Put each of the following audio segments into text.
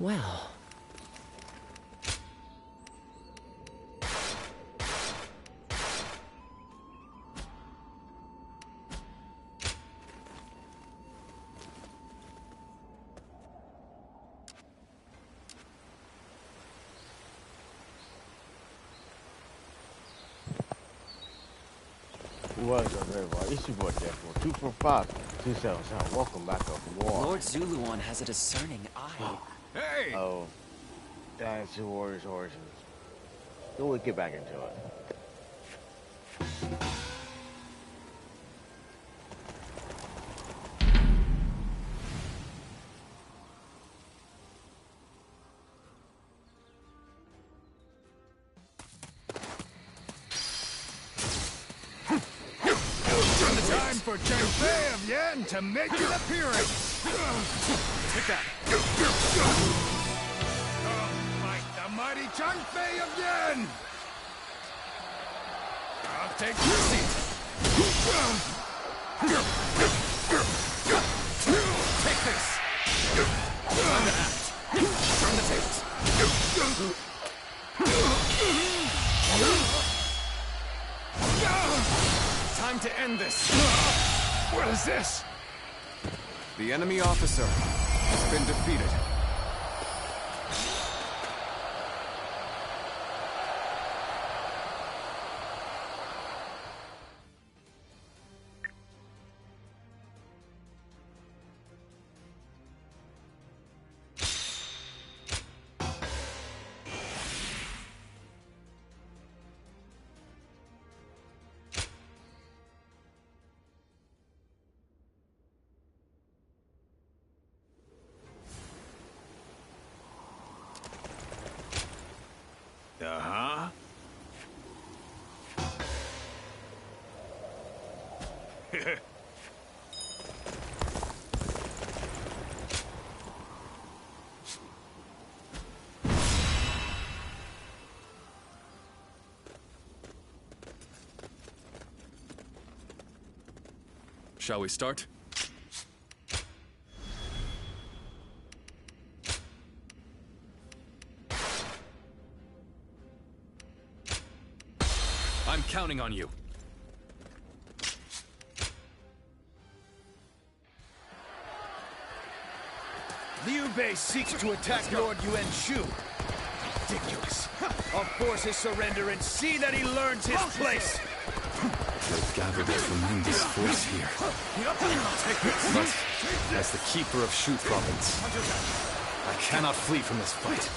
Well... What's up, everybody? It's your boy Deadpool, 245-277. Welcome back up war. Lord Zuluon has a discerning eye. Hey! Oh, Dynasty Warriors Origins. So we'll get back into it. Time for Chen Fei of Yen to make an appearance! Take that! Fight the mighty Chen Fei of Yen! I'll take your seat! Take this! Time to act! Turn the tables! Time to end this! What is this? The enemy officer has been defeated. Uh-huh. Shall we start? I'm counting on you. Liu Bei seeks to attack Lord Yuan Shu. Ridiculous. I'll force his surrender and see that he learns his place. They've gathered a tremendous force here. But, as the keeper of Shu province, I cannot flee from this fight.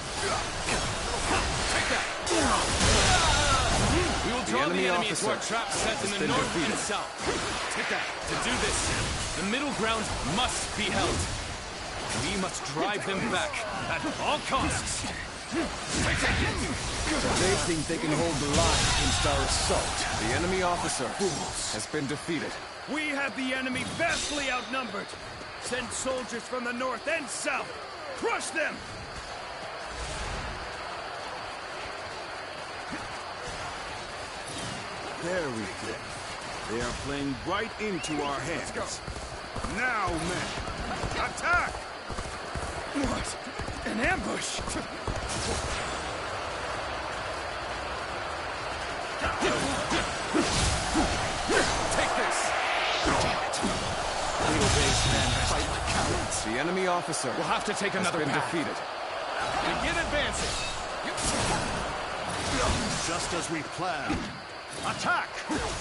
We will draw the enemy into our trap set in the north and south. Take that. To do this, the middle ground must be held. We must drive them back at all costs. They think they can hold the line against our assault. The enemy officer has been defeated. We have the enemy vastly outnumbered. Send soldiers from the north and south. Crush them! There we go. They are playing right into our hands. Let's go. Now, men, attack! What? An ambush! Take this! Damn it! Liu Bei's men fight like cowards. The enemy officer We'll have to take another has been path. defeated. Begin advancing! Just as we planned. Attack!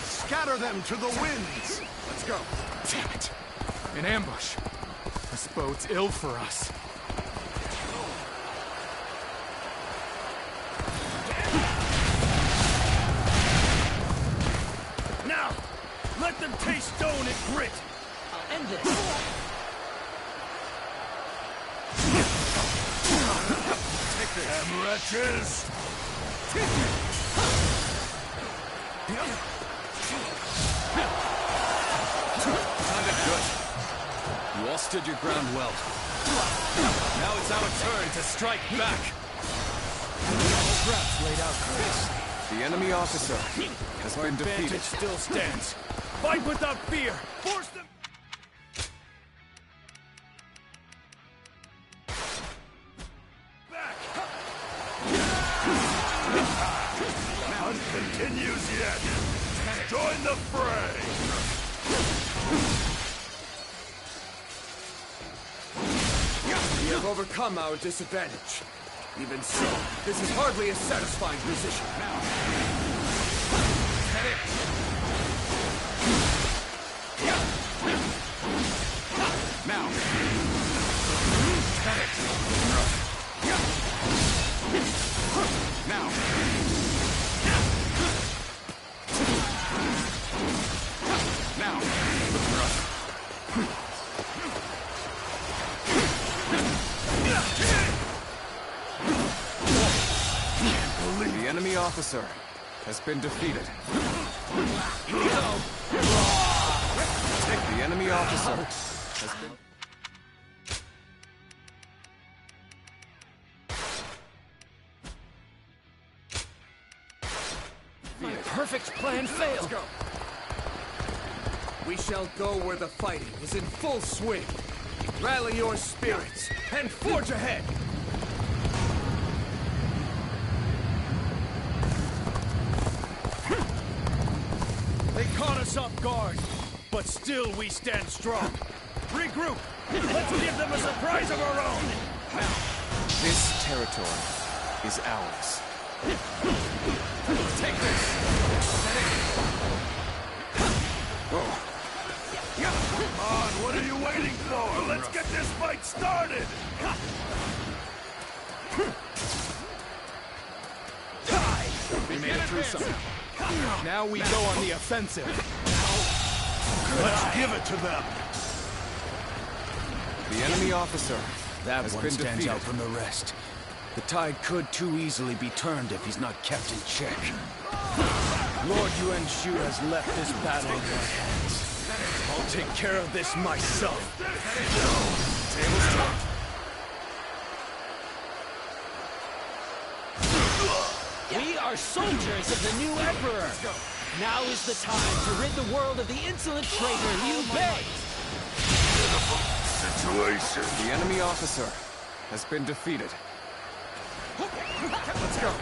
Scatter them to the winds! Let's go. Damn it. An ambush. This bodes ill for us. Now, let them taste stone and grit. I'll end this. Take this. Damn wretches! Sounded good. You all stood your ground well. Now it's our turn to strike back. All traps laid out correctly. The enemy officer has been defeated. Advantage still stands. Fight without fear. Force them. Hunt continues yet. Join the fray. We have overcome our disadvantage. Even so, this is hardly a satisfying position. Now, head it. Now, head it. Now, now. The enemy officer has been defeated. The enemy officer has been... My perfect plan failed. Let's go. We shall go where the fighting is in full swing. Rally your spirits and forge ahead. They caught us off guard, but still we stand strong. Regroup! Let's give them a surprise of our own! This territory is ours. Take this! Come on, what are you waiting for? Let's get this fight started! We made it through something. Now we go on the offensive. Let's give it to them! The enemy officer That has one been stands defeated. out from the rest. The tide could too easily be turned if he's not kept in check. Lord Yuan Shu has left this battle in your hands. I'll take care of this myself. Tables turned. We are soldiers of the new emperor. Now is the time to rid the world of the insolent traitor Liu Bei. Situation. The enemy officer has been defeated. Let's go.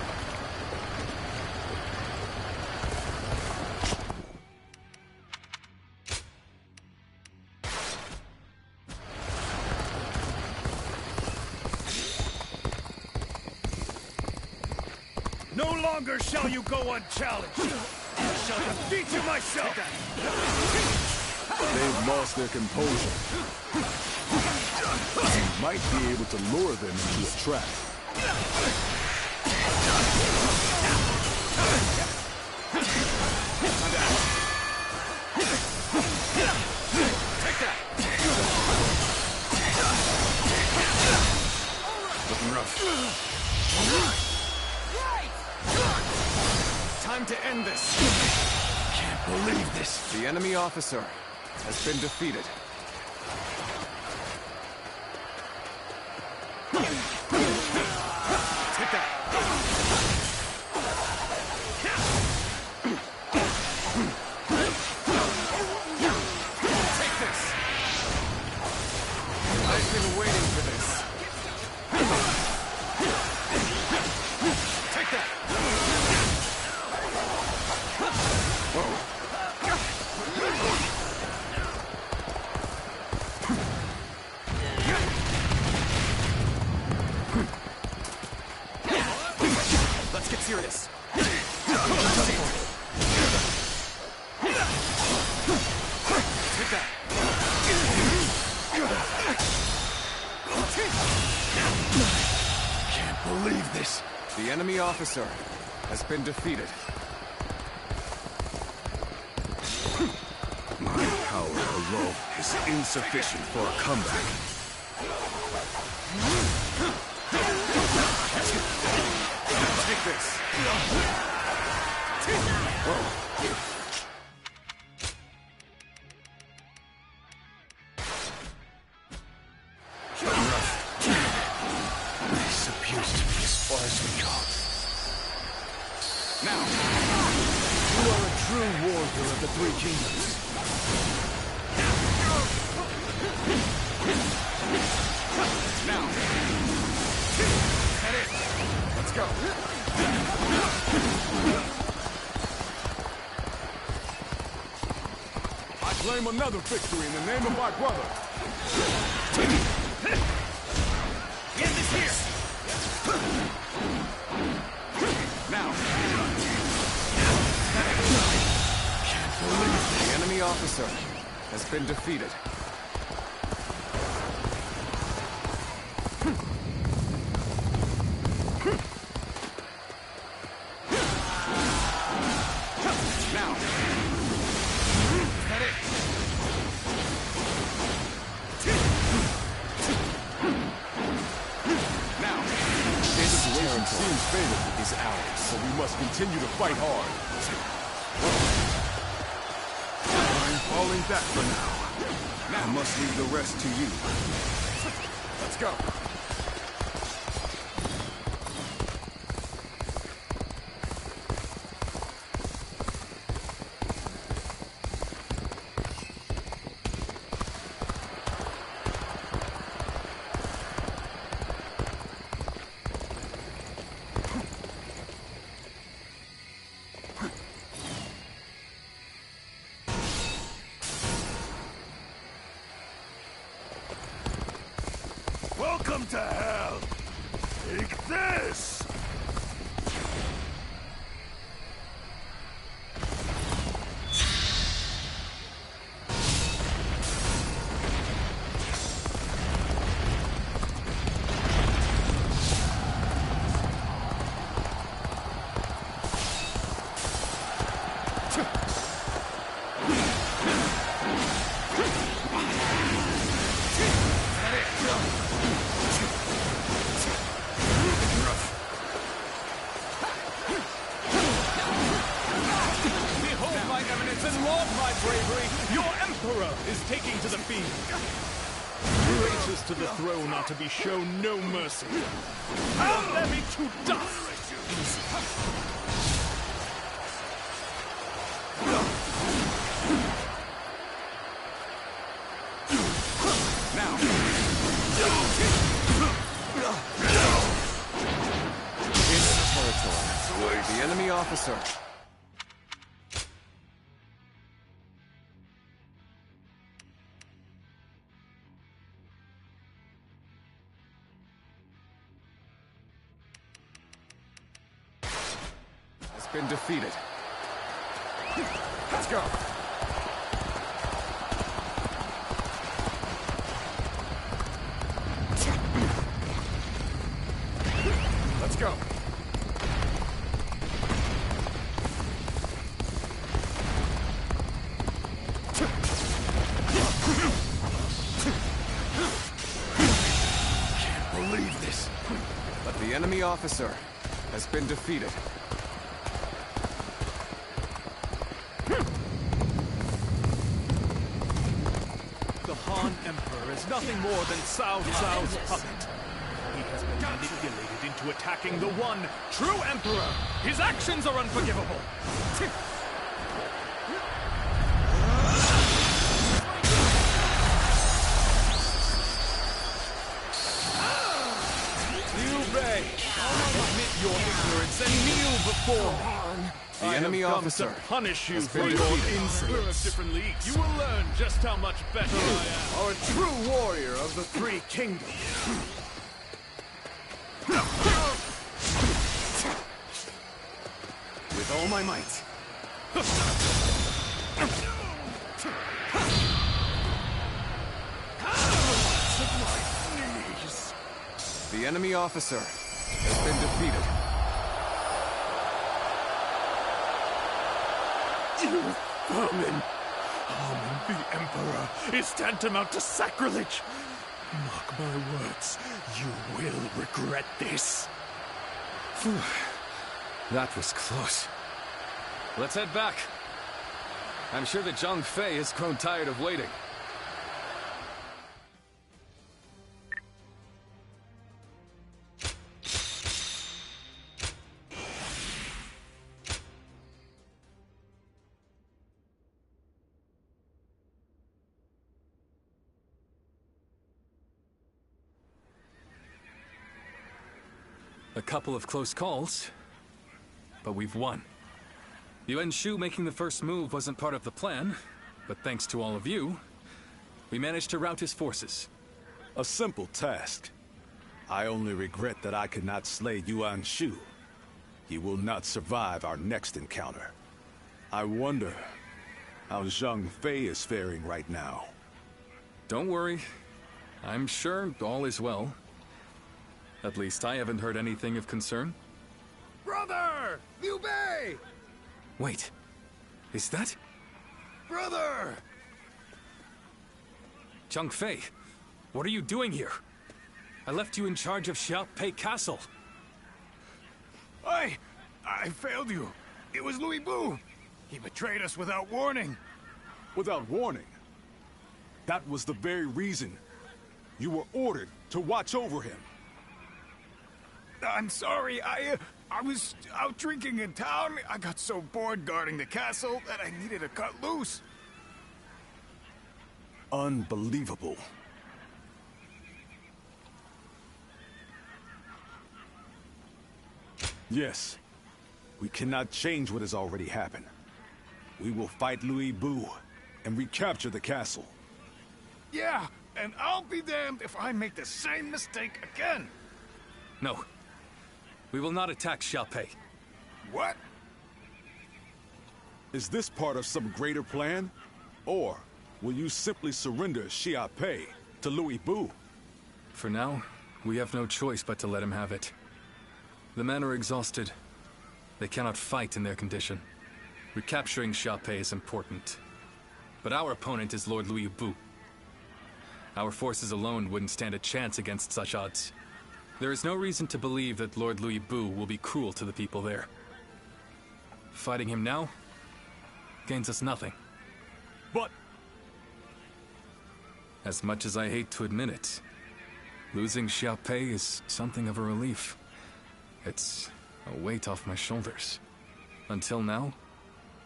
No longer shall you go unchallenged. I shall defeat you myself. They've lost their composure. You might be able to lure them into a trap. Take that. Looking rough. Time to end this. Can't believe this. The enemy officer has been defeated. Take that. Take this. I've been waiting for this. Take that. Let's get serious. Take that. Can't believe this. The enemy officer has been defeated. My power alone is insufficient for a comeback. Take this. This appears to be as far as we go. Now, You are a true warrior of the Three Kingdoms. now. Head in. Let's go. Claim another victory in the name of my brother. Get this here! Now! The enemy officer has been defeated. Now! Is that it? Now! The situation seems favorable is ours, so we must continue to fight hard. I'm falling back for now. I must leave the rest to you. Let's go. Welcome to hell! Take this! Behold my eminence and laud my bravery! Your emperor is taking to the field! Traitors to the throne are to be shown no mercy. Pound them into dust! Now! It's territory. The enemy officer has been defeated. Let's go. Let's go. Can't believe this. But the enemy officer has been defeated. The Han Emperor is nothing more than Cao Cao's puppet. He has been manipulated into attacking the one true Emperor. His actions are unforgivable. Liu Bei, admit your ignorance and kneel before me. The enemy officer to punish you has for been your defeated. insolence. Different leagues. You will learn just how much better I am. Our true warrior of the Three Kingdoms. With all my might. The enemy officer has been defeated. You vermin! Harming the Emperor is tantamount to sacrilege! Mark my words, you will regret this. That was close. Let's head back. I'm sure that Zhang Fei has grown tired of waiting. A couple of close calls, but we've won. Yuan Shu making the first move wasn't part of the plan, But thanks to all of you, we managed to rout his forces. A simple task. I only regret that I could not slay Yuan Shu. He will not survive our next encounter. I wonder how Zhang Fei is faring right now. Don't worry. I'm sure all is well. At least I haven't heard anything of concern. Brother! Liu Bei! Wait, is that Brother! Zhang Fei? What are you doing here? I left you in charge of Xiaopei Castle. I failed you. It was Louis Bu. He betrayed us without warning. Without warning. That was the very reason you were ordered to watch over him. I'm sorry, I was out drinking in town. I got so bored guarding the castle that I needed to cut loose. Unbelievable. Yes, we cannot change what has already happened. We will fight Louis Bu and recapture the castle. Yeah, and I'll be damned if I make the same mistake again. No. We will not attack Xiaopei. What? Is this part of some greater plan? Or will you simply surrender Xiaopei to Louis Bu? For now, we have no choice but to let him have it. The men are exhausted. They cannot fight in their condition. Recapturing Xiaopei is important. But our opponent is Lord Louis Bu. Our forces alone wouldn't stand a chance against such odds. There is no reason to believe that Lord Louis Bu will be cruel to the people there. Fighting him now gains us nothing. But as much as I hate to admit it, losing Xiaopei is something of a relief. It's a weight off my shoulders. Until now,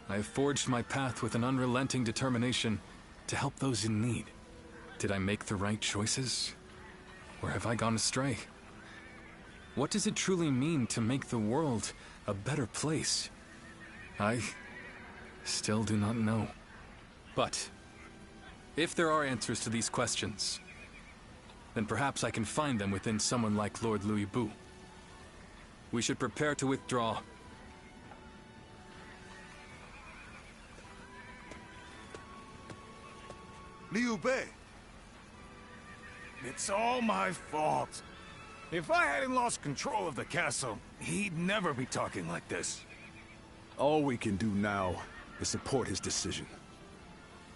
I have forged my path with an unrelenting determination to help those in need. Did I make the right choices? Or have I gone astray? What does it truly mean to make the world a better place? I still do not know. But if there are answers to these questions, then perhaps I can find them within someone like Lord Louis Bu. We should prepare to withdraw. Liu Bei. It's all my fault. If I hadn't lost control of the castle, he'd never be talking like this. all we can do now is support his decision.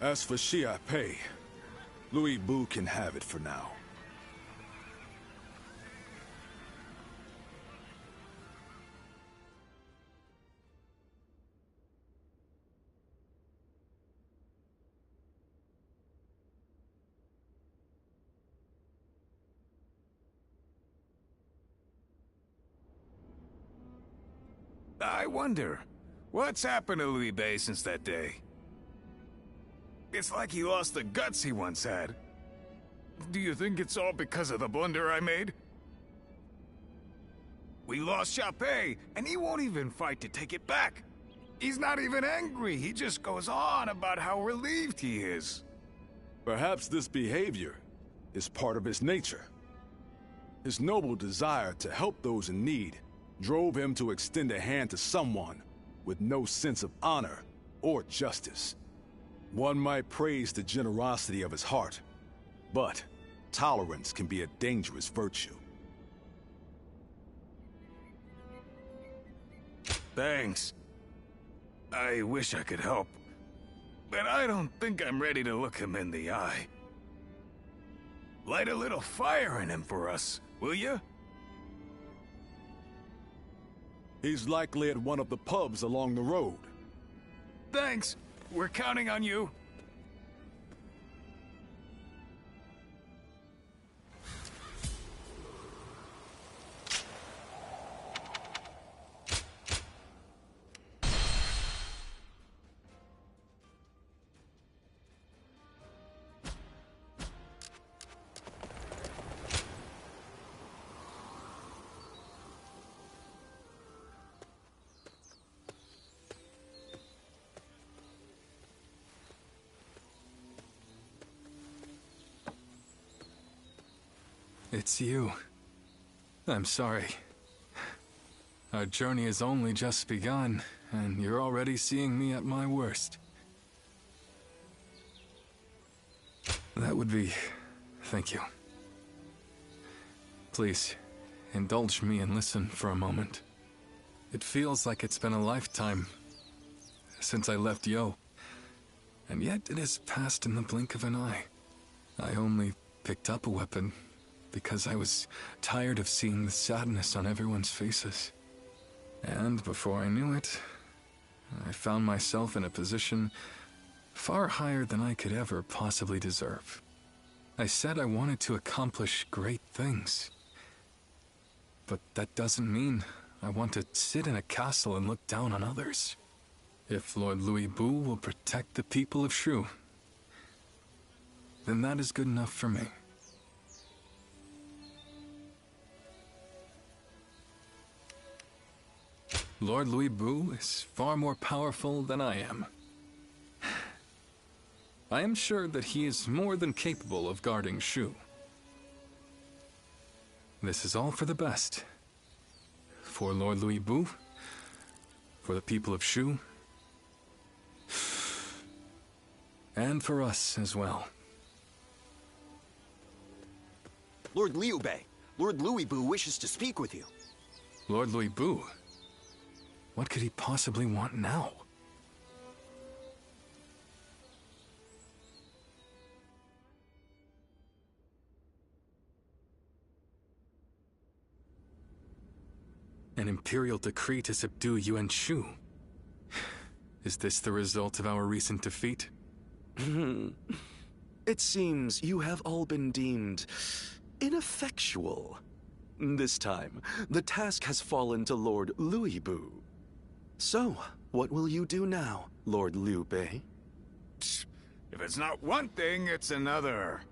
As for Xiaopei, Louis Bu can have it for now. I wonder, what's happened to Louis Bei since that day? It's like he lost the guts he once had. Do you think it's all because of the blunder I made? We lost Xiaopei, and he won't even fight to take it back. He's not even angry, he just goes on about how relieved he is. Perhaps this behavior is part of his nature. His noble desire to help those in need drove him to extend a hand to someone with no sense of honor or justice. One might praise the generosity of his heart, but tolerance can be a dangerous virtue. Thanks. I wish I could help, but I don't think I'm ready to look him in the eye. Light a little fire in him for us, will you? He's likely at one of the pubs along the road. Thanks. We're counting on you. It's you. I'm sorry. Our journey has only just begun, and you're already seeing me at my worst. That would be... thank you. Please, indulge me and listen for a moment. It feels like it's been a lifetime since I left Yo, and yet it has passed in the blink of an eye. I only picked up a weapon because I was tired of seeing the sadness on everyone's faces. And before I knew it, I found myself in a position far higher than I could ever possibly deserve. I said I wanted to accomplish great things. But that doesn't mean I want to sit in a castle and look down on others. If Lord Louis Bu will protect the people of Shu, then that is good enough for me. Lord Louis Bu is far more powerful than I am. I am sure that he is more than capable of guarding Shu. This is all for the best. For Lord Louis Bu, for the people of Shu, and for us as well. Lord Liu Bei, Lord Louis Bu wishes to speak with you. Lord Louis Bu? What could he possibly want now? An imperial decree to subdue Yuan Shu. Is this the result of our recent defeat? It seems you have all been deemed ineffectual. This time, the task has fallen to Lord Louis Bu. So, what will you do now, Lord Liu Bei? If it's not one thing, it's another.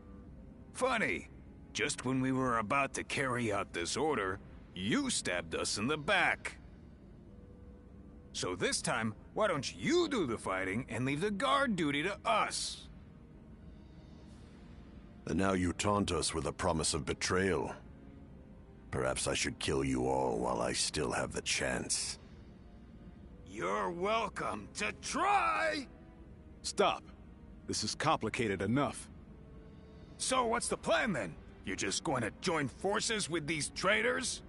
Funny, just when we were about to carry out this order, you stabbed us in the back. So this time, why don't you do the fighting and leave the guard duty to us? And now you taunt us with a promise of betrayal. Perhaps I should kill you all while I still have the chance. You're welcome to try! Stop. This is complicated enough. So what's the plan then? You're just going to join forces with these traitors?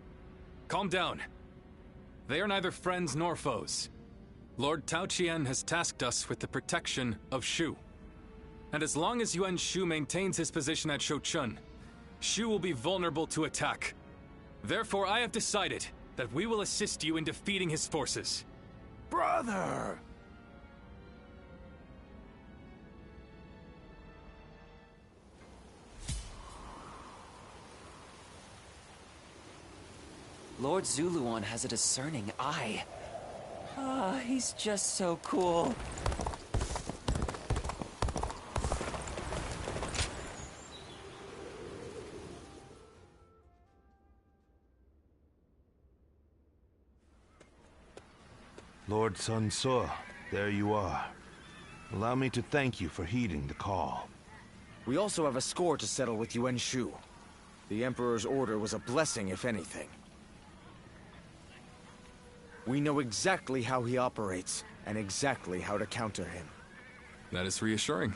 Calm down. They are neither friends nor foes. Lord Tao Qian has tasked us with the protection of Shu. And as long as Yuan Shu maintains his position at Shouchun, Shu will be vulnerable to attack. Therefore, I have decided that we will assist you in defeating his forces. Brother! Lord Zuluan has a discerning eye. Ah, he's just so cool. Lord Sun Ce, there you are. Allow me to thank you for heeding the call. We also have a score to settle with Yuan Shu. The Emperor's order was a blessing, if anything. We know exactly how he operates, and exactly how to counter him. That is reassuring.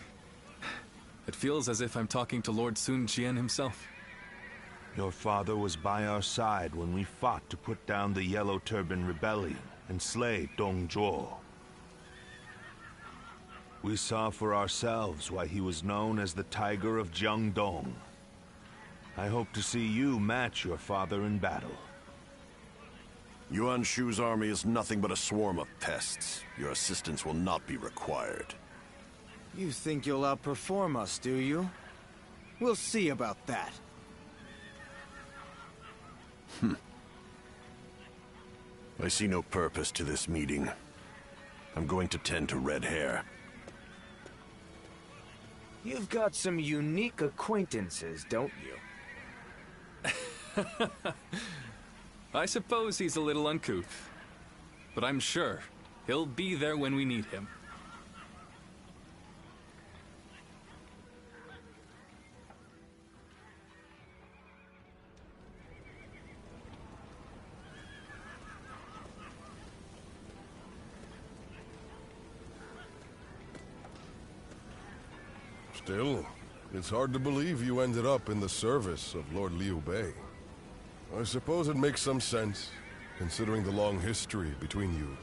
It feels as if I'm talking to Lord Sun Jian himself. Your father was by our side when we fought to put down the Yellow Turban Rebellion and slay Dong Zhuo. We saw for ourselves why he was known as the Tiger of Jiangdong. I hope to see you match your father in battle. Yuan Shu's army is nothing but a swarm of pests. Your assistance will not be required. You think you'll outperform us, do you? We'll see about that. I see no purpose to this meeting. I'm going to tend to red hair. You've got some unique acquaintances, don't you? I suppose he's a little uncouth, but I'm sure he'll be there when we need him. Still, it's hard to believe you ended up in the service of Lord Liu Bei. I suppose it makes some sense, considering the long history between you.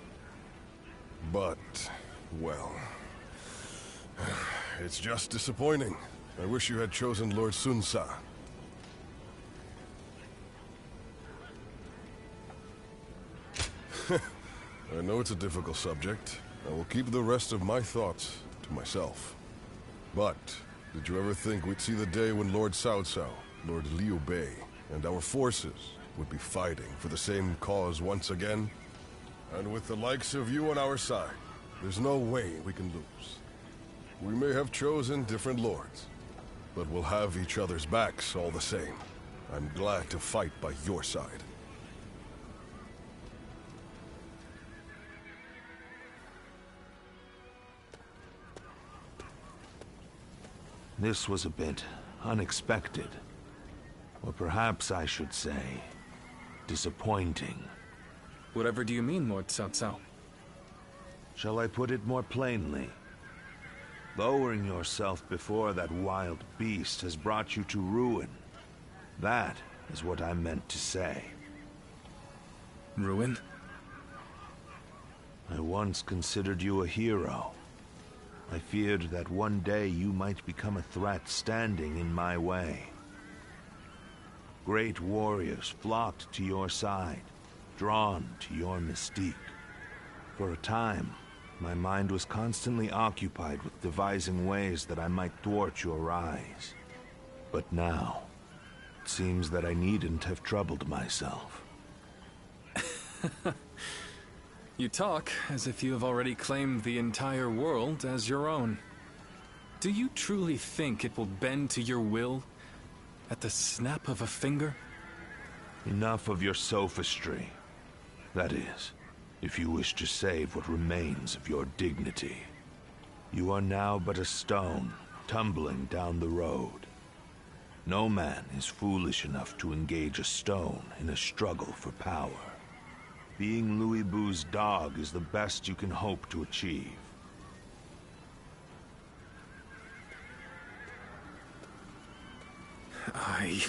But, well, it's just disappointing. I wish you had chosen Lord Sun Sa. I know it's a difficult subject. I will keep the rest of my thoughts to myself. But, did you ever think we'd see the day when Lord Cao Cao, Lord Liu Bei, and our forces would be fighting for the same cause once again? And with the likes of you on our side, there's no way we can lose. We may have chosen different lords, but we'll have each other's backs all the same. I'm glad to fight by your side. This was a bit unexpected. Or perhaps I should say, disappointing. Whatever do you mean, Lord Cao Cao? Shall I put it more plainly? Lowering yourself before that wild beast has brought you to ruin. That is what I meant to say. Ruin? I once considered you a hero. I feared that one day you might become a threat standing in my way. Great warriors flocked to your side, drawn to your mystique. For a time, my mind was constantly occupied with devising ways that I might thwart your rise. But now, it seems that I needn't have troubled myself. You talk as if you have already claimed the entire world as your own. Do you truly think it will bend to your will at the snap of a finger? Enough of your sophistry. That is, if you wish to save what remains of your dignity. You are now but a stone, tumbling down the road. No man is foolish enough to engage a stone in a struggle for power. Being Louis Bu's dog is the best you can hope to achieve. I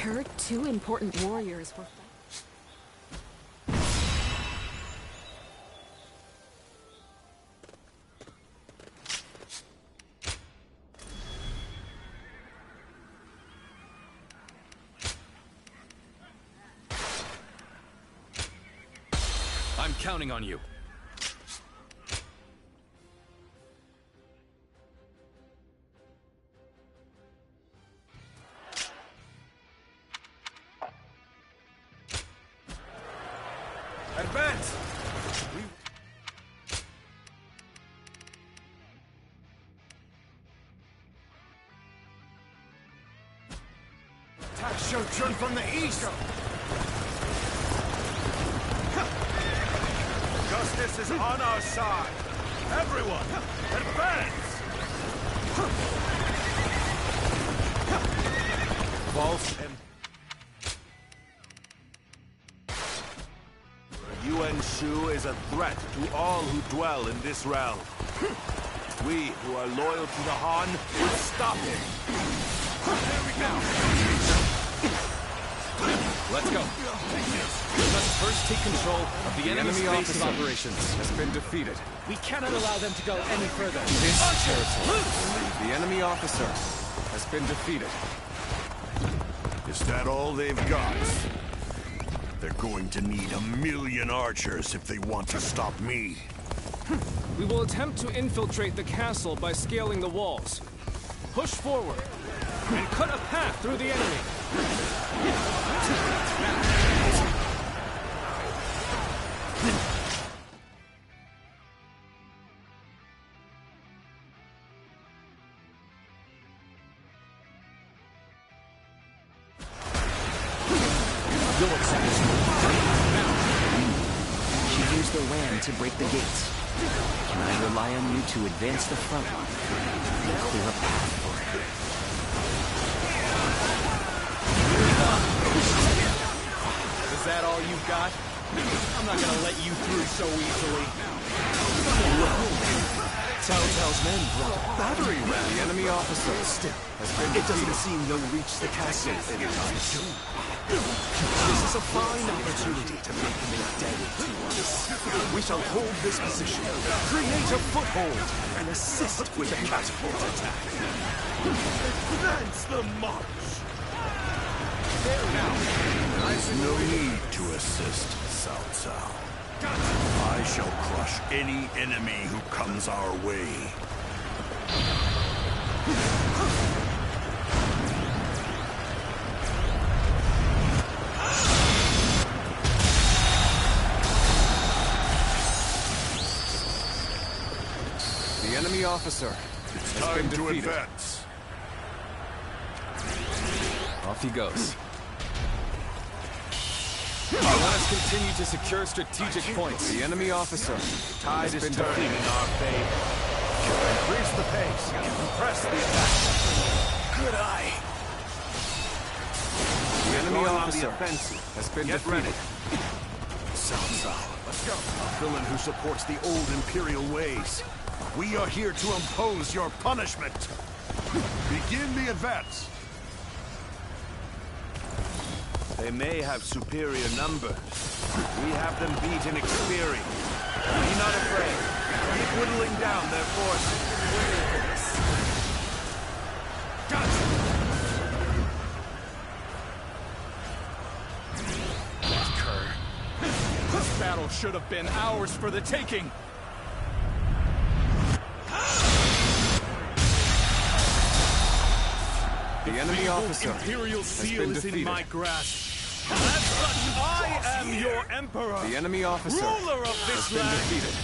heard 2 important warriors were... I'm counting on you. Advance! Attack Shogun from the east! Justice is on our side! Everyone, advance! False and... Yuan Shu is a threat to all who dwell in this realm. We, who are loyal to the Han, will stop him. There we go! Let's go. We must first take control of the enemy's base of operations. Has been defeated. We cannot allow them to go any further. This territory. The enemy officer has been defeated. If Is that all they've got? They're going to need 1,000,000 archers if they want to stop me. We will attempt to infiltrate the castle by scaling the walls. Push forward and cut a path through the enemy. She used the ram to break the gates. Can I rely on you to advance the front line and clear a path for it? Is that all you've got? I'm not gonna let you through so easily. Cao Cao's men brought a battering ram. The enemy officer still has been defeated. It doesn't seem they'll reach the castle anytime soon. This is a fine opportunity to make them indebted to us. We shall hold this position, create a foothold, and assist with the catapult attack. Advance the march! There now. No need to assist, Cao Cao. I shall crush any enemy who comes our way. The enemy officer It's has been time to defeated. advance. Off he goes. Let us continue to secure strategic points. The enemy officer Tide is been turning defeated. in our favor. Increase the pace and press the attack. Good eye. The enemy officer has been defeated. Cao Cao, let's go. A villain who supports the old Imperial ways. We are here to impose your punishment. Begin the advance. They may have superior numbers. We have them beat in experience. Be not afraid. Keep whittling down their forces. This battle should have been ours for the taking. The enemy officer Imperial has seal been is in defeated. my grasp. As such, I am your emperor. The enemy officer ruler of has this been land. defeated.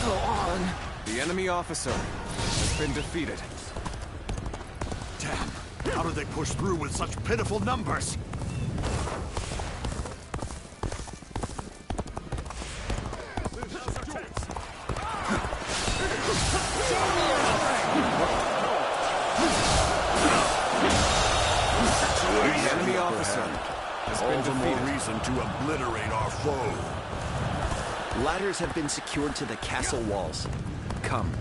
Go on. The enemy officer has been defeated. Damn! How did they push through with such pitiful numbers? The enemy officer has All been the more defeated. reason to obliterate our foe. Ladders have been secured to the castle walls. Come,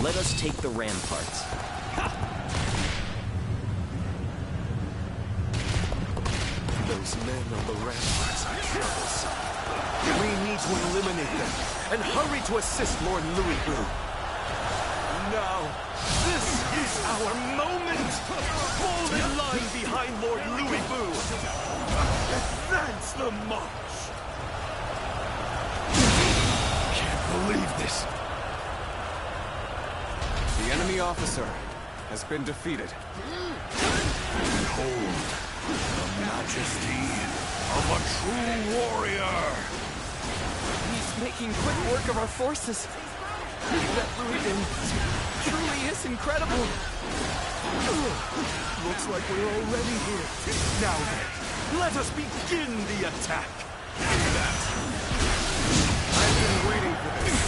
let us take the ramparts. Those men on the ramparts are troublesome. We need to eliminate them and hurry to assist Lord Louis Boo. Now, this is our moment! Fall in line behind Lord Louis Boo! Advance the march! Can't believe this! The enemy officer has been defeated. Behold, the majesty of a true warrior! He's making quick work of our forces. That Louis truly is incredible. Looks like we're already here. Now then, let us begin the attack. I've been waiting for this.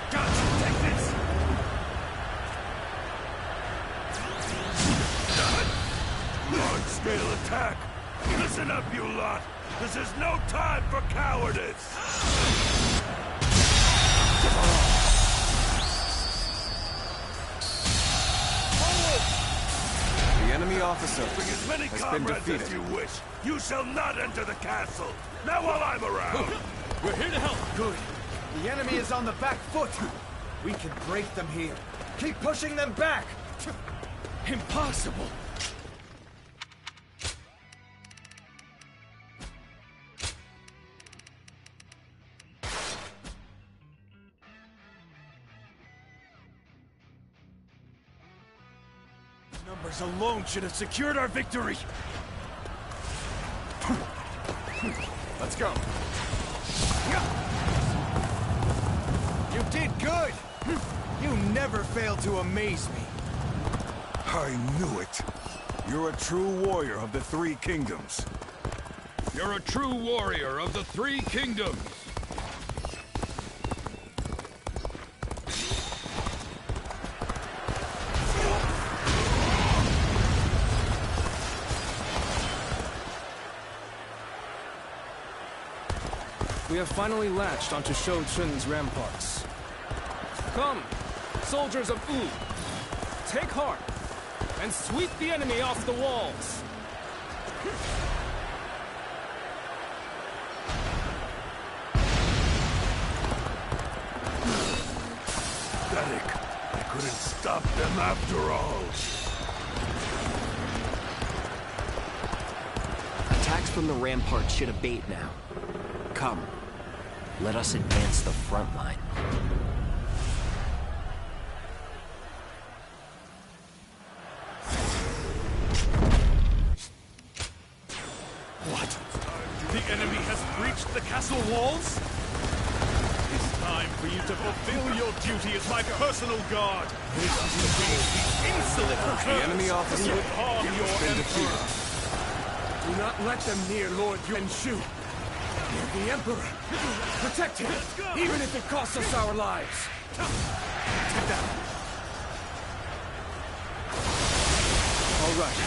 Gotcha, take this! Large-scale attack! Listen up, you lot! This is no time for cowardice! The enemy officer Bring as many has been comrades defeated. as you wish. You shall not enter the castle. Not while I'm around. We're here to help. Good. The enemy is on the back foot. We can break them here. Keep pushing them back. Impossible! Numbers alone should have secured our victory! Let's go. You did good! You never failed to amaze me. I knew it. You're a true warrior of the Three Kingdoms. You're a true warrior of the Three Kingdoms. We have finally latched onto Shou Chun's ramparts. Come, soldiers of Wu, take heart and sweep the enemy off the walls. Pathetic. I couldn't stop them after all. Attacks from the ramparts should abate now. Come, let us advance the front line. What? The enemy has breached the castle walls? It's time for you to fulfill your duty as my personal guard. This is to face the insolent The enemy officer would harm your emperor. Do not let them near Lord Yuan-Shu. The Emperor! Protect him! Even if it costs us our lives! Get down! All right.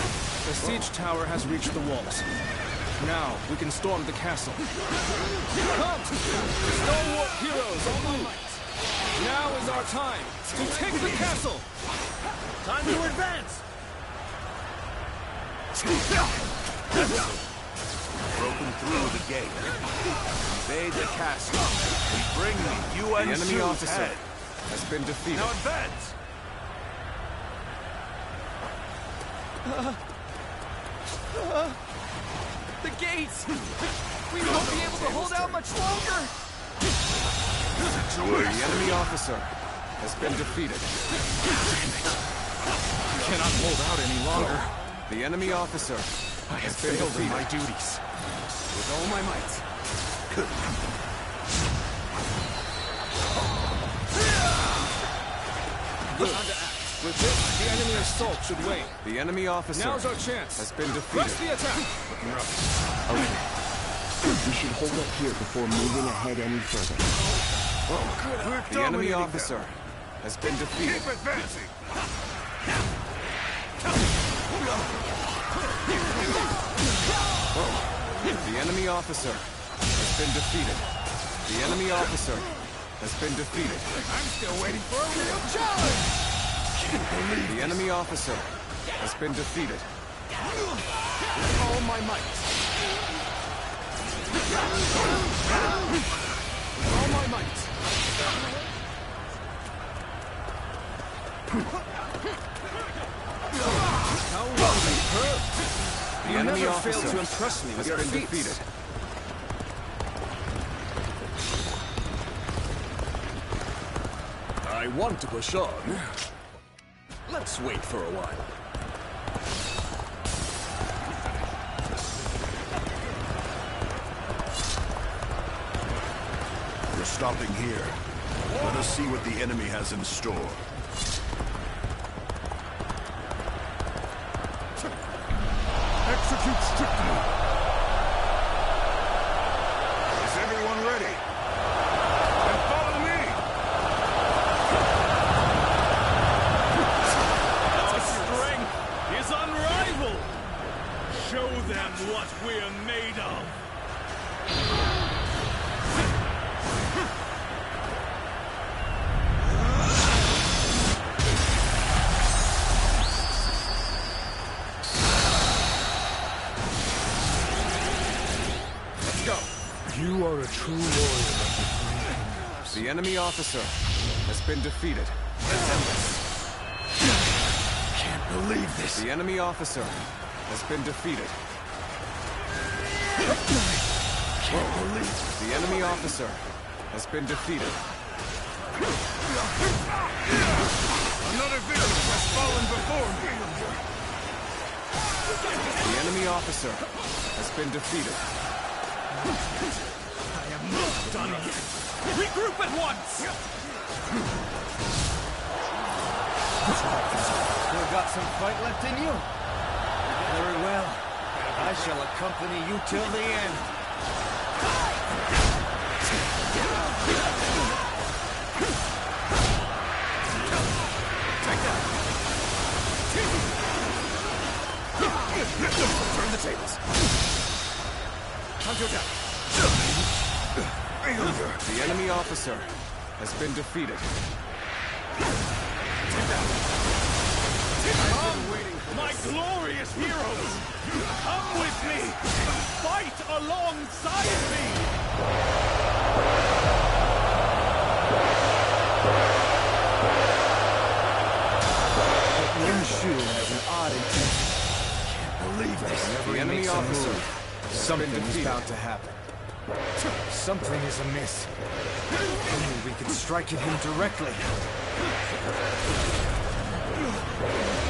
The siege tower has reached the walls. Now, we can storm the castle. Come! Stalwart heroes on the might! Now is our time to take the castle! Time to advance! Broken through the gate. Invade the castle. We bring the Yuan-Shu's The enemy officer head. has been defeated. Now advance! The gates! We won't be able to hold out much longer! The enemy officer has been defeated. Cannot hold out any longer. The enemy officer I have been failed in defeated. my duties. With all my might. Good. With this, the enemy assault should wane. The enemy officer Now's our chance. has been Press defeated. the attack! Okay. We should hold up here before moving ahead any further. The enemy officer has been defeated. Keep advancing! The enemy officer has been defeated. The enemy officer has been defeated. I'm still waiting for a real challenge! The enemy officer has been defeated. With all my might. With all my might. How well you heard? The You enemy never officer failed to impress me with has your been feats. defeated. I want to push on. Let's wait for a while. We're stopping here. Let us see what the enemy has in store. Execute strictly. Is everyone ready? Then follow me! Our strength is unrivaled! Show them what we're made of! You are a true warrior of the Three Kingdoms. The enemy officer has been defeated. Can't believe this. The enemy officer has been defeated. Can't believe the enemy officer has been defeated. Another victim has fallen before me. The enemy officer has been defeated. I am not done yet. Regroup at once! Still got some fight left in you? Very well. I shall accompany you till the end. Turn the tables. Hunter down. The enemy officer has been defeated. Come, my glorious heroes! Come with me! Fight alongside me! Yuan has an odd intention. Can't believe this. The enemy officer. Something is about to happen. Something is amiss. Only we can strike at him directly.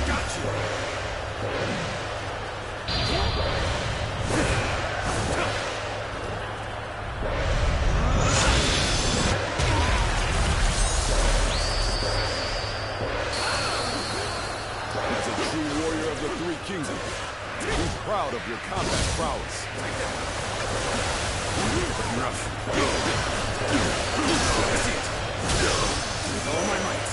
Gotcha! As a true warrior of the Three Kingdoms, be proud of your combat prowess. Rough. With all my might.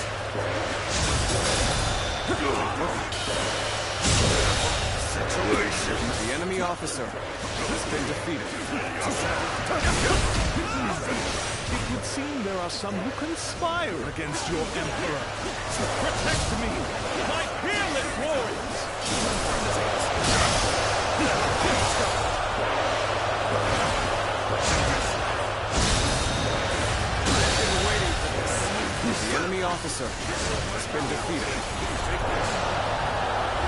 Situation. The enemy officer has been defeated. It would seem there are some who conspire against your Emperor. Protect me, my peerless warriors! The enemy officer has been defeated.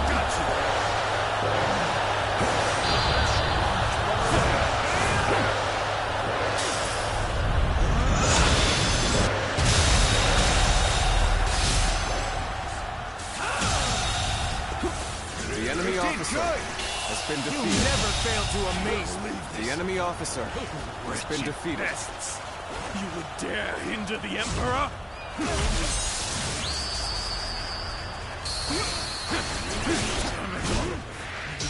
Gotcha. The enemy officer has been defeated. You never fail to amaze me. The enemy officer has been defeated. You would dare hinder the Emperor?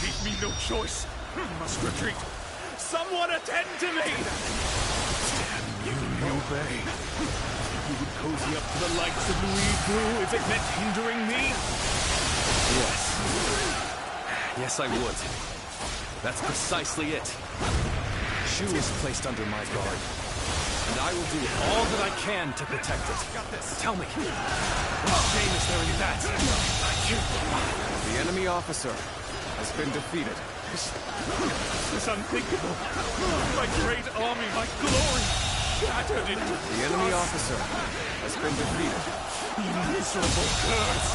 Leave me no choice. I must retreat. Someone attend to me! Damn you, Liu Bei. You would cozy up to the likes of Louis Vu if it meant hindering me? Yes. Yes, I would. That's precisely it. Shu is placed under my guard. And I will do all that I can to protect it. Tell me, what shame is there in that? The enemy officer has been defeated. This is unthinkable. My great army, my glory, shattered into The enemy officer has been defeated. You miserable curse!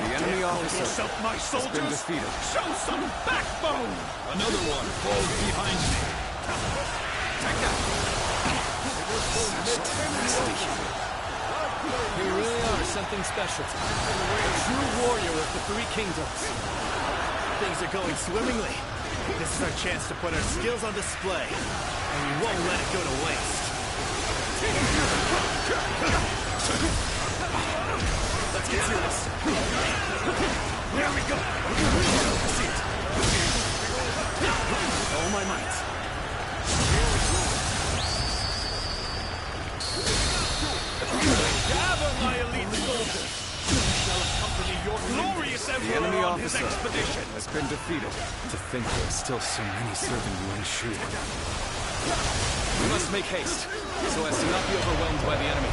The enemy officer my has been defeated. Show some backbone! Another one falls behind me. Take that! You really are something special. A true warrior of the Three Kingdoms. Things are going swimmingly. This is our chance to put our skills on display. And we won't let it go to waste. Let's get serious. There we go. See it. All my might. Gather, my elite soldiers! We shall accompany your glorious The Emperor enemy on his officer expedition! has been defeated. To think there are still so many serving Yuan Shu. We must make haste, so as to not be overwhelmed by the enemy.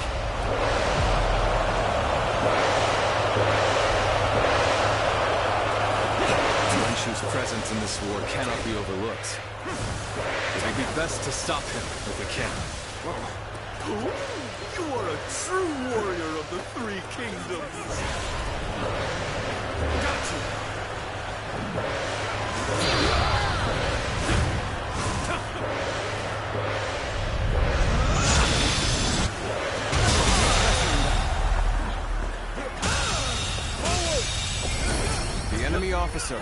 Yuan Shu's presence in this war cannot be overlooked. It would be best to stop him if we can. You are a true warrior of the Three Kingdoms! officer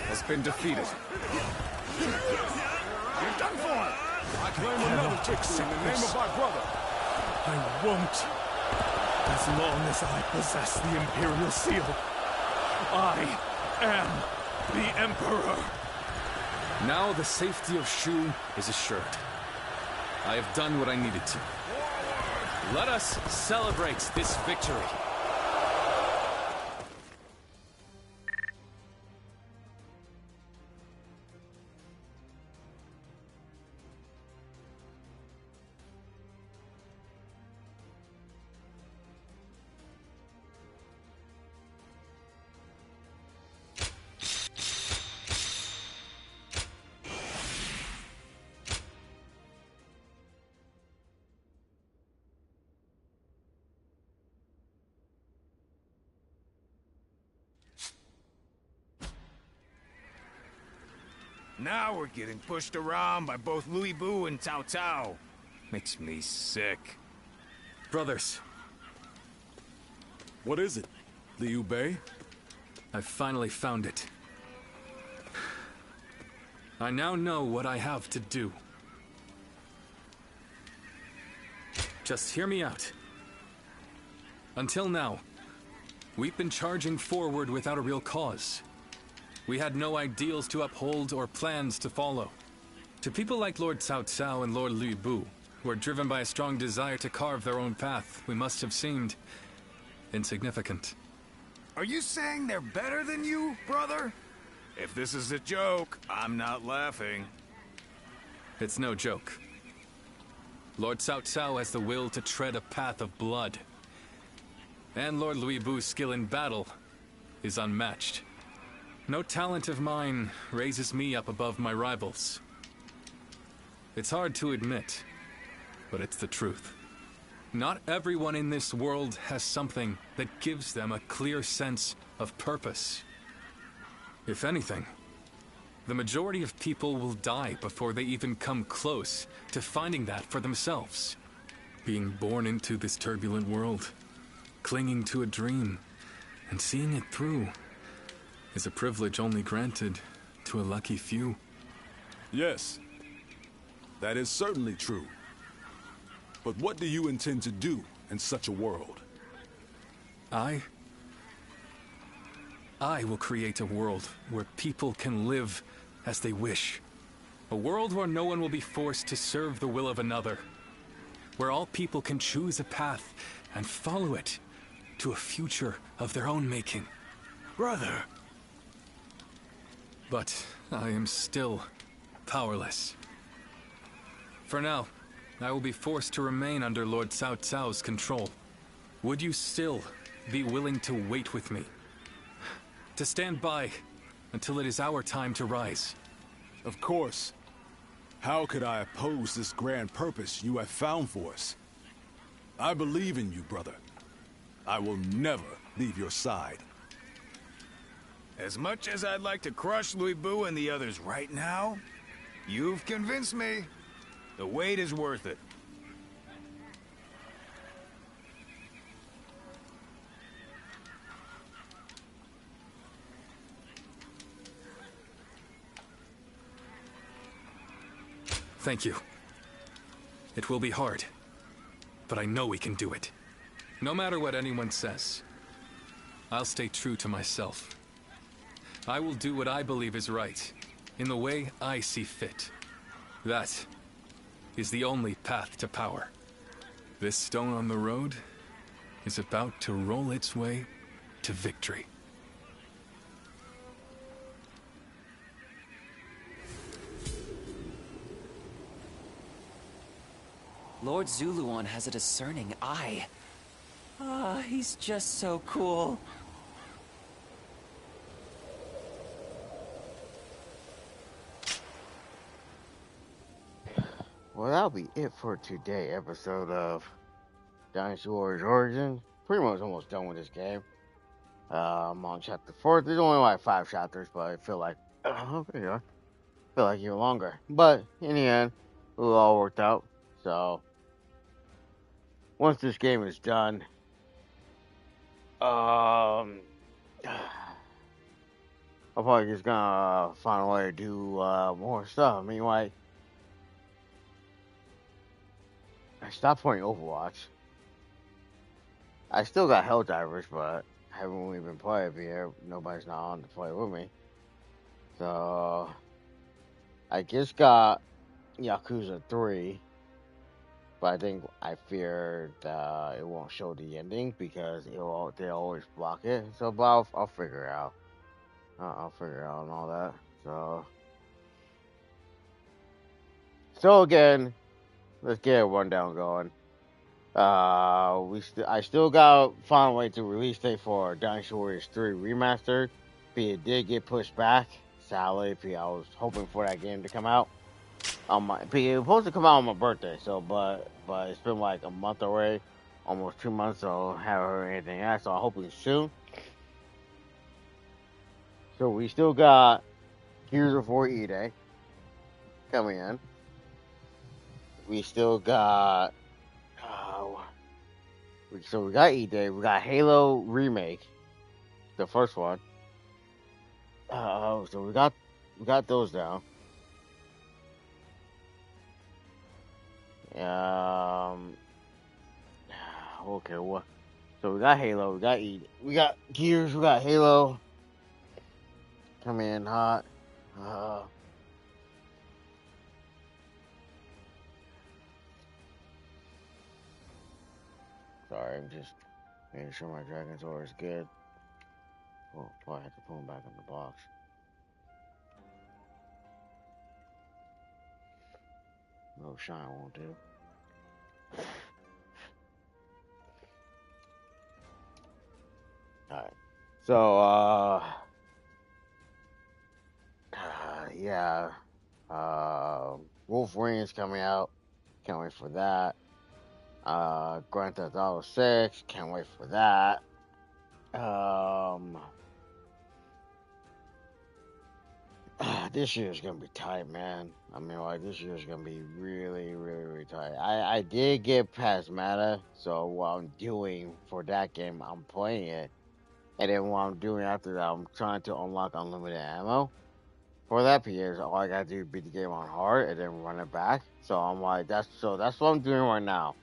has been defeated. You're done for! I claim another victory in the name of my brother. I won't. As long as I possess the Imperial Seal, I am the Emperor. Now the safety of Shu is assured. I have done what I needed to. Let us celebrate this victory. Now we're getting pushed around by both Louis Bu and Cao Cao. Makes me sick. Brothers. What is it, Liu Bei? I've finally found it. I now know what I have to do. Just hear me out. Until now, we've been charging forward without a real cause. We had no ideals to uphold or plans to follow. To people like Lord Cao Cao and Lord Lu Bu, who are driven by a strong desire to carve their own path, we must have seemed insignificant. Are you saying they're better than you, brother? If this is a joke, I'm not laughing. It's no joke. Lord Cao Cao has the will to tread a path of blood. And Lord Louis Bu's skill in battle is unmatched. No talent of mine raises me up above my rivals. It's hard to admit, but it's the truth. Not everyone in this world has something that gives them a clear sense of purpose. If anything, the majority of people will die before they even come close to finding that for themselves. Being born into this turbulent world, clinging to a dream, and seeing it through is a privilege only granted to a lucky few. Yes, that is certainly true. But what do you intend to do in such a world? I will create a world where people can live as they wish. A world where no one will be forced to serve the will of another. Where all people can choose a path and follow it to a future of their own making. Brother. But I am still powerless. For now, I will be forced to remain under Lord Cao Cao's control. Would you still be willing to wait with me? To stand by until it is our time to rise? Of course. How could I oppose this grand purpose you have found for us? I believe in you, brother. I will never leave your side. As much as I'd like to crush Louis Bu and the others right now, you've convinced me. The wait is worth it. Thank you. It will be hard, but I know we can do it. No matter what anyone says, I'll stay true to myself. I will do what I believe is right, in the way I see fit. That is the only path to power. This stone on the road is about to roll its way to victory. Lord Zuluan has a discerning eye. Ah, he's just so cool. Well, that'll be it for today's episode of Dynasty Warriors Origins. Pretty much almost done with this game. I'm on chapter 4. There's only like 5 chapters, but I feel like even longer. But in the end, it all worked out. So once this game is done, I'm probably just gonna find a way to do more stuff. I mean, like, I stopped playing Overwatch. I still got Helldivers, but I haven't really been playing here. Nobody's not on to play with me. So, I just got Yakuza 3, but I fear that it won't show the ending because they always block it. So, but I'll figure it out. I'll figure it out and all that. So again, let's get a rundown going. I still got find a way to release date for Dynasty Warriors 3 Remastered, but it did get pushed back. Sadly, I was hoping for that game to come out on my. But it was supposed to come out on my birthday, so but it's been like a month away, almost 2 months, so I haven't heard anything else. So I'm hoping soon. So we still got Gears of War E-Day coming in. We still got. So we got E-Day, we got Halo Remake, the first one. So we got those down. Okay, what? So we got Halo, we got we got Gears, we got Halo. Coming in hot. Sorry, I'm just making sure my Dragon Sword is good. Oh, I have to put him back in the box. No shine won't do. Alright. So, yeah. Wolverine's coming out. Can't wait for that. Grand Theft Auto 6. Can't wait for that. This year's gonna be tight, man. I mean, like, this year's gonna be really, really, really tight. I did get past Meta, so what I'm doing for that game, I'm playing it. And then what I'm doing after that, I'm trying to unlock unlimited ammo. For that PS, all I gotta do is beat the game on hard and then run it back. So I'm like, that's what I'm doing right now.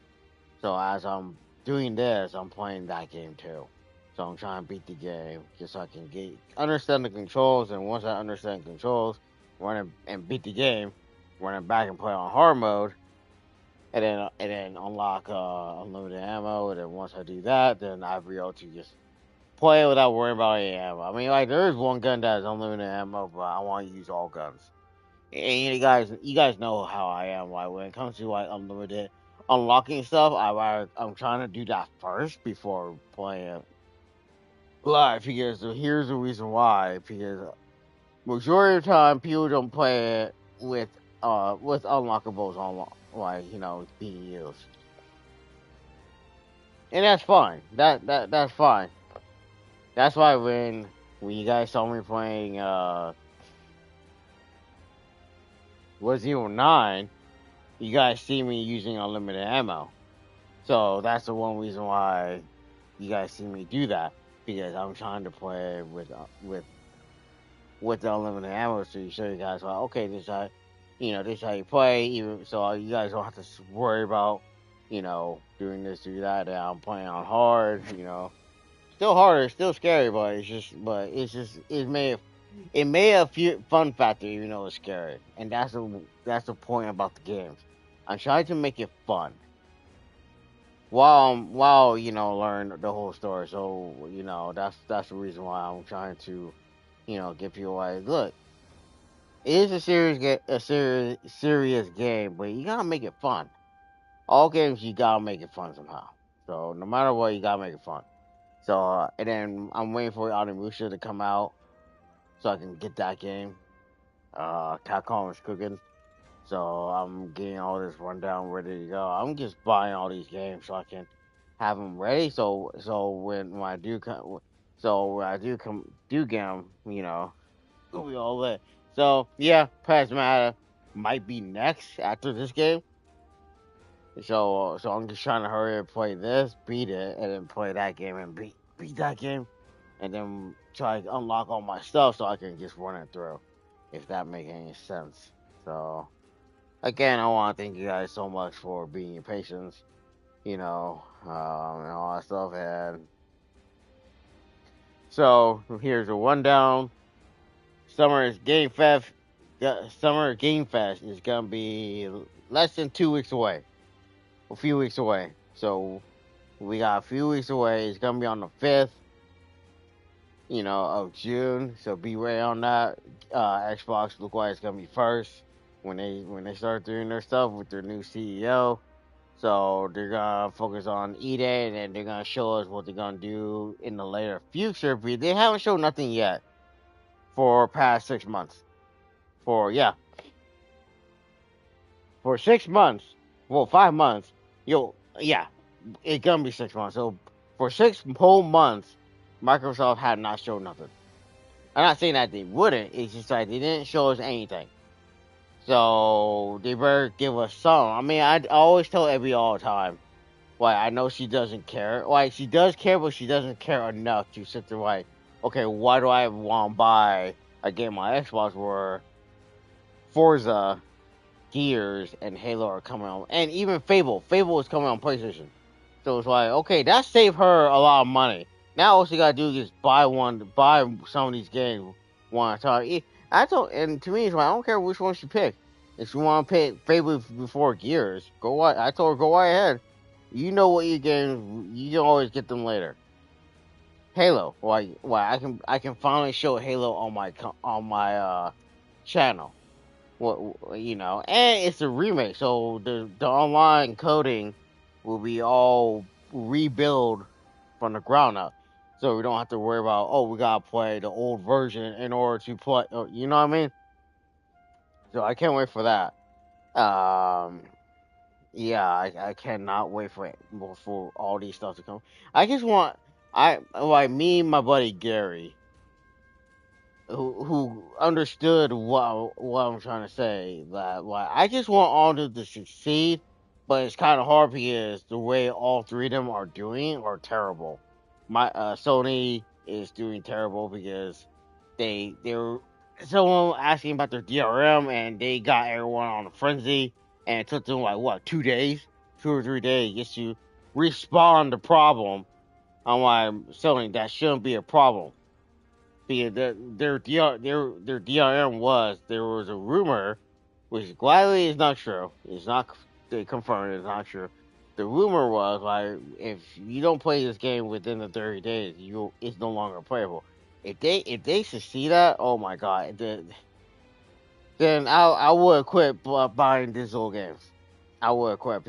So as I'm doing this, I'm playing that game too. So I'm trying to beat the game just so I can understand the controls, and once I understand the controls, run it and beat the game, run it back and play on hard mode, and then unlock unlimited ammo. And then once I do that, then I'll be able to just play without worrying about any ammo. I mean, like, there is one gun that has unlimited ammo, but I want to use all guns. And you guys know how I am. Like, when it comes to like unlimited unlocking stuff, I'm trying to do that first before playing it live. Because here's the reason why. Because majority of the time, people don't play it with unlockables on, like, being used, and that's fine. That's fine. That's why when you guys saw me playing Resident 9, you guys see me using unlimited ammo. So that's the one reason why you guys see me do that, because I'm trying to play with the unlimited ammo, so you show you guys, like, okay, this is how you play, even so you guys don't have to worry about doing this, do that. And I'm playing on hard, still harder, still scary, but it may have few fun factor, even though it's scary, and that's the point about the games. I'm trying to make it fun while learn the whole story. So that's the reason why I'm trying to give people, like, look, it is a serious game, but you gotta make it fun. All games, you gotta make it fun somehow. So no matter what, you gotta make it fun. So and then I'm waiting for Onimusha to come out so I can get that game. Capcom is cooking, so I'm getting all this rundown ready to go. I'm just buying all these games so I can have them ready. So when I do get them, it'll be all lit. So yeah, Plasmata might be next after this game. So I'm just trying to hurry and play this, beat it, and then play that game and beat that game. and then try to unlock all my stuff so I can just run it through, if that makes any sense. So, again, I want to thank you guys so much for being your patience, and all that stuff. And so, here's a rundown. Summer Game Fest is gonna be less than 2 weeks away, a few weeks away. So we got a few weeks away. It's gonna be on the 5th, of June. So be ready on that. Xbox look like it's gonna be first when they start doing their stuff with their new CEO. So they're gonna focus on E-Day, and then they're gonna show us what they're gonna do in the later future. But they haven't shown nothing yet for past 6 months. For 6 months, well, 5 months, it's gonna be 6 months. So for 6 whole months, Microsoft had not shown nothing. I'm not saying that they wouldn't. It's just like they didn't show us anything. So they better give us some. I mean, I always tell Abby all the time. Like, I know she doesn't care. Like, she does care, but she doesn't care enough to sit there like, okay, why do I want to buy a game on Xbox where Forza, Gears, and Halo are coming out, and even Fable is coming on PlayStation. So it's like, okay, that saved her a lot of money. Now all she gotta do is buy some of these games one at a time. And to me, it's like, I don't care which one she pick. If you want to pick Fable before Gears, I told her, go right ahead. You know what you games, you can always get them later. Halo, I can finally show Halo on my channel. And it's a remake, so the online coding will be all rebuild from the ground up, so we don't have to worry about, we gotta play the old version in order to play. You know what I mean? So I can't wait for that. I cannot wait for all these stuff to come. I just want me and my buddy Gary, who understood what I'm trying to say. That I just want all of them to succeed, but it's kind of hard because the way all three of them are doing are terrible. My Sony is doing terrible because they're someone asking about their DRM, and they got everyone on a frenzy, and it took them 2 days, 2 or 3 days just to respond the problem. I'm like, Sony, that shouldn't be a problem. Because their DRM there was a rumor, which gladly is not true. It's not, they confirmed it's not true. The rumor was if you don't play this game within the 30 days, it's no longer playable. If they succeed that, oh my god, then I would quit buying digital games. I would quit.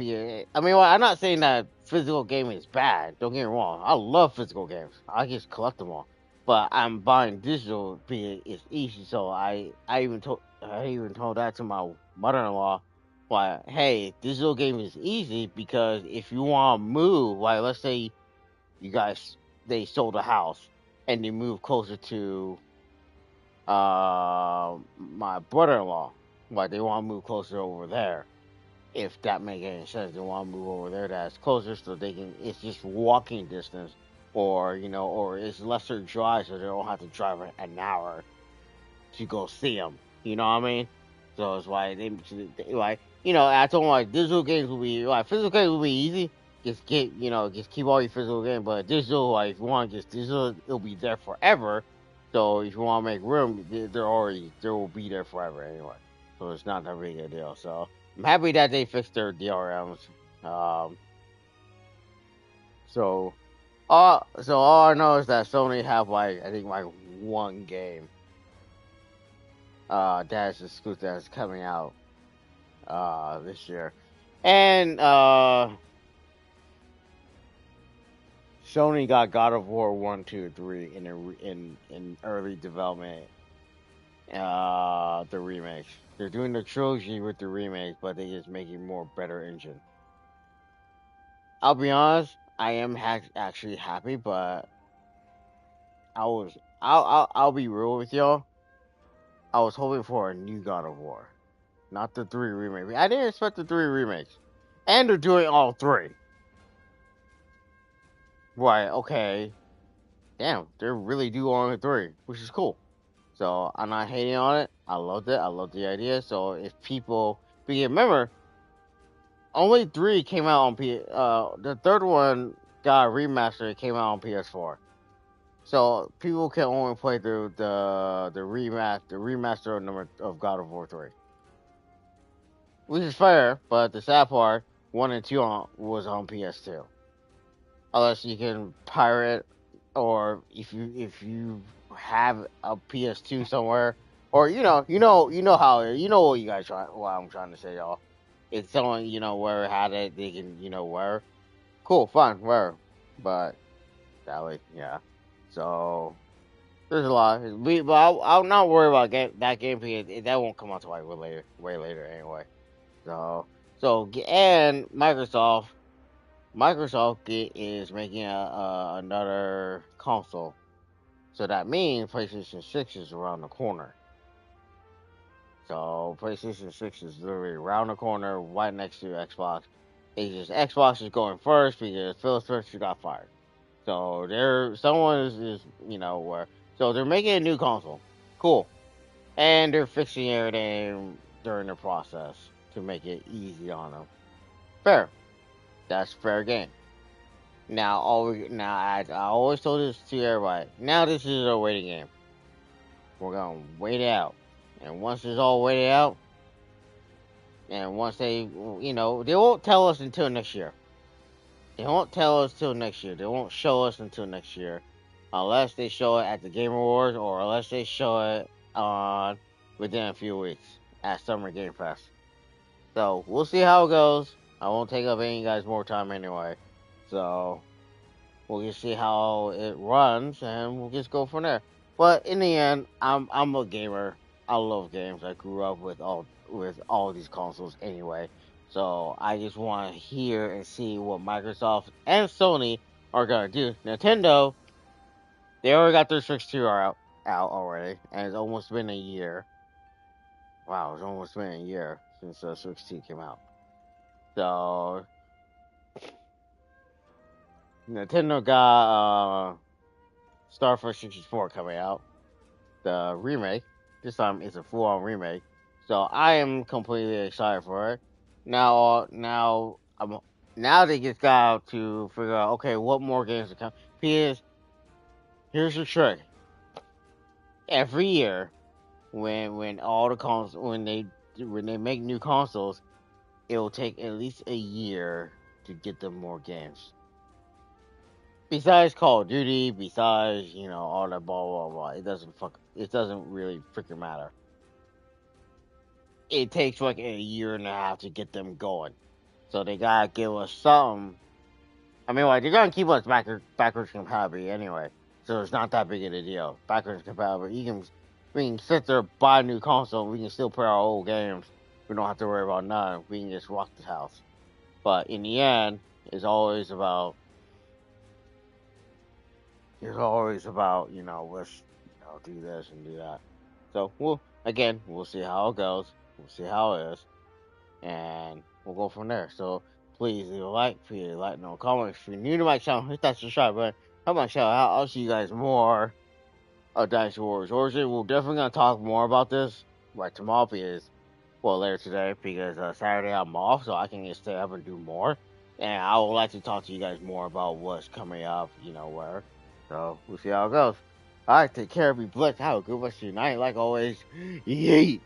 I mean, I'm not saying that physical gaming is bad. Don't get me wrong. I love physical games. I just collect them all. But I'm buying digital because it's easy. So I even told that to my mother-in-law. Hey, digital game is easy because if you want to move, let's say they sold a house and they moved closer to my brother-in-law. They want to move closer over there. If that makes any sense, they want to move over there that's closer so it's just walking distance, or it's lesser drive so they don't have to drive an hour to go see them. You know what I mean? So it's I told them digital games will be physical games will be easy. Just keep all your physical games, but digital, if you want just digital, it'll be there forever. So if you want to make room, they will be there forever anyway. So it's not that big a deal. So I'm happy that they fixed their DRMs. So all I know is that Sony have I think one game that's exclusive that's coming out this year, and Sony got God of War 1, 2, 3 in early development. The remakes. They're doing the trilogy with the remakes, but they just making more better engine. I'll be honest, I am actually happy, but I'll be real with y'all. I was hoping for a new God of War, not the 3 remakes. I didn't expect the 3 remakes, and they're doing all 3. Right? Okay. damn, they're really due on 3, which is cool. So I'm not hating on it. I loved it. I love the idea. So if people, but yeah, remember, only 3 came out on the third one got a remaster. It came out on PS4. So people can only play through the remaster of God of War 3, which is fair. But the sad part, 1 and 2 was on PS2, unless you can pirate, or if you have a PS2 somewhere, or you know how what you guys what I'm trying to say, y'all. If someone where had it, they can where. Cool, fine, where, but that way, yeah. So there's a lot. But I'll not worry about that game because that won't come out till way later anyway. And Microsoft is making another console, so that means PlayStation 6 is around the corner. So PlayStation 6 is literally around the corner, right next to Xbox. Xbox is going first because Phil Spencer got fired. So someone is where. So they're making a new console. Cool. And they're fixing everything during the process to make it easy on them. Fair. That's fair game. Now, I always told this to everybody. Now this is a waiting game. We're gonna wait it out, and once it's all waited out, and once they won't tell us until next year. They won't tell us till next year. They won't show us until next year, unless they show it at the Game Awards or unless they show it on within a few weeks at Summer Game Fest. So we'll see how it goes. I won't take up any guys more time anyway. So we'll just see how it runs, and we'll just go from there. But in the end, I'm a gamer. I love games. I grew up with all these consoles anyway. So I just want to hear and see what Microsoft and Sony are gonna do. Nintendo, they already got their Switch 2 out already, and it's almost been a year. Wow, it's almost been a year since Switch 2 came out. So Nintendo got Star Fox 64 coming out, the remake. This time it's a full-on remake. So I am completely excited for it. Now they just got to figure out, okay, what more games to come. Because here's the trick. Every year, when all the consoles, when they make new consoles, it will take at least a year to get them more games. Besides Call of Duty, besides all that blah blah blah, it doesn't really freaking matter. It takes like a year and a half to get them going. So they gotta give us something. I mean, they're gonna keep us backwards compatible anyway. So it's not that big of a deal. Backwards compatible. We can sit there, buy a new console, and we can still play our old games. We don't have to worry about none. We can just rock the house. But in the end, it's always about let's do this and do that. So we'll see how it goes. We'll see how it is, and we'll go from there. So please leave a like, no comments. If you're new to my channel, hit that subscribe button. Help my channel out. I'll see you guys more of Dynasty Warriors Origin. We're definitely gonna talk more about this tomorrow later today because Saturday I'm off, so I can just stay up and do more. And I would like to talk to you guys more about what's coming up, where. So we'll see how it goes. Alright, take care, be blessed. Have a good rest of your night. Like always, yeet.